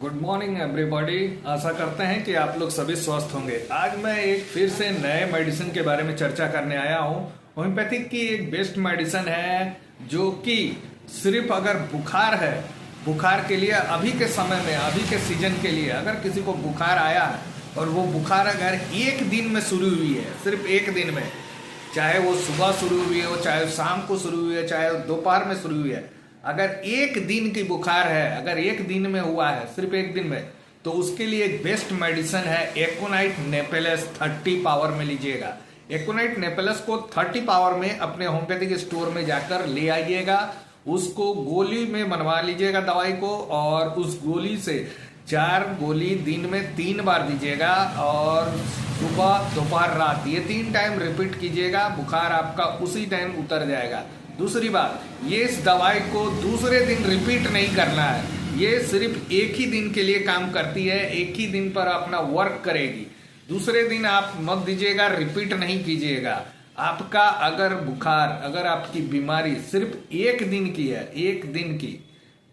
Good morning everybody. आशा करते हैं कि आप लोग सभी स्वस्थ होंगे। आज मैं एक फिर से नए मेडिसिन के बारे में चर्चा करने आया हूँ। होम्योपैथिक की एक बेस्ट मेडिसिन है जो कि सिर्फ अगर बुखार है, बुखार के लिए अभी के समय में, अभी के सीजन के लिए अगर किसी को बुखार आया है और वो बुखार अगर एक दिन में शुरू हुई है, सिर्फ एक दिन में, चाहे वो सुबह शुरू हुई हो, चाहे शाम को शुरू हुई है, चाहे दोपहर में शुरू हुई है, अगर एक दिन की बुखार है, अगर एक दिन में हुआ है, सिर्फ एक दिन में, तो उसके लिए एक बेस्ट मेडिसिन है एकोनाइट नेपेलस 30 पावर में लीजिएगा। एकोनाइट नेपेलस को 30 पावर में अपने होम्योपैथिक स्टोर में जाकर ले आइएगा। उसको गोली में बनवा लीजिएगा दवाई को, और उस गोली से 4 गोली दिन में 3 बार दीजिएगा, और सुबह दोपहर रात ये 3 टाइम रिपीट कीजिएगा। बुखार आपका उसी टाइम उतर जाएगा। दूसरी बात, ये इस दवाई को दूसरे दिन रिपीट नहीं करना है। ये सिर्फ एक ही दिन के लिए काम करती है, एक ही दिन पर अपना वर्क करेगी। दूसरे दिन आप मत दीजिएगा, रिपीट नहीं कीजिएगा। आपका अगर बुखार, अगर आपकी बीमारी सिर्फ एक दिन की है, एक दिन की,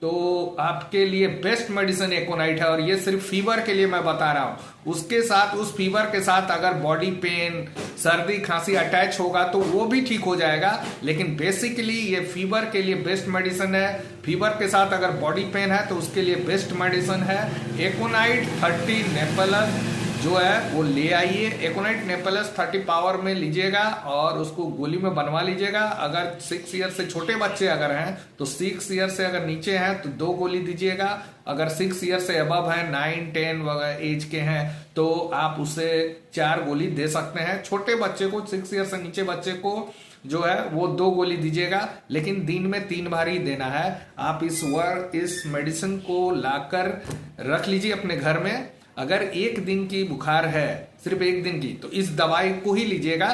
तो आपके लिए बेस्ट मेडिसिन एकोनाइट है। और ये सिर्फ फीवर के लिए मैं बता रहा हूं। उसके साथ, उस फीवर के साथ अगर बॉडी पेन, सर्दी खांसी अटैच होगा तो वो भी ठीक हो जाएगा, लेकिन बेसिकली ये फीवर के लिए बेस्ट मेडिसिन है। फीवर के साथ अगर बॉडी पेन है तो उसके लिए बेस्ट मेडिसिन है एकोनाइट 30 नेपेलस जो है वो ले आइए। एकोनाइट नेपेलस 30 पावर में लीजिएगा और उसको गोली में बनवा लीजिएगा। अगर 6 ईयर से छोटे बच्चे अगर हैं तो 6 ईयर से अगर नीचे हैं तो 2 गोली दीजिएगा। अगर 6 ईयर से अबव है, 9, 10 वगैरह एज के हैं, तो आप उसे 4 गोली दे सकते हैं। छोटे बच्चे को, 6 ईयर से नीचे बच्चे को जो है वो 2 गोली दीजिएगा, लेकिन दिन में 3 बार ही देना है। आप इस मेडिसिन को लाकर रख लीजिए अपने घर में। अगर एक दिन की बुखार है, सिर्फ एक दिन की, तो इस दवाई को ही लीजिएगा।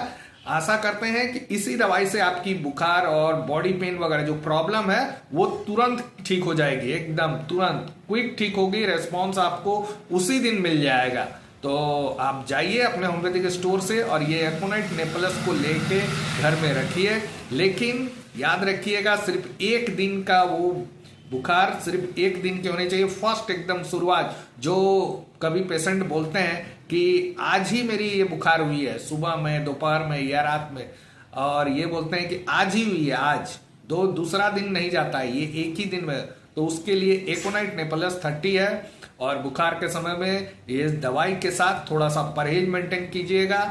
आशा करते हैं कि इसी दवाई से आपकी बुखार और बॉडी पेन वगैरह जो प्रॉब्लम है वो तुरंत ठीक हो जाएगी, एकदम तुरंत क्विक ठीक होगी। रेस्पॉन्स आपको उसी दिन मिल जाएगा। तो आप जाइए अपने होम्योपैथिक स्टोर से और ये एकोनाइट नेपेलस को लेके घर में रखिए। लेकिन याद रखिएगा, सिर्फ एक दिन का वो बुखार सिर्फ एक दिन के होने चाहिए। फर्स्ट एकदम शुरुआत, जो कभी पेशेंट बोलते हैं कि आज ही मेरी ये बुखार हुई है, सुबह में, दोपहर में या रात में, और ये बोलते हैं कि आज ही हुई है, आज दूसरा दिन नहीं जाता है, ये एक ही दिन में, तो उसके लिए एकोनाइट नेपेलस 30 है। और बुखार के समय में ये दवाई के साथ थोड़ा सा परहेज मेंटेन कीजिएगा।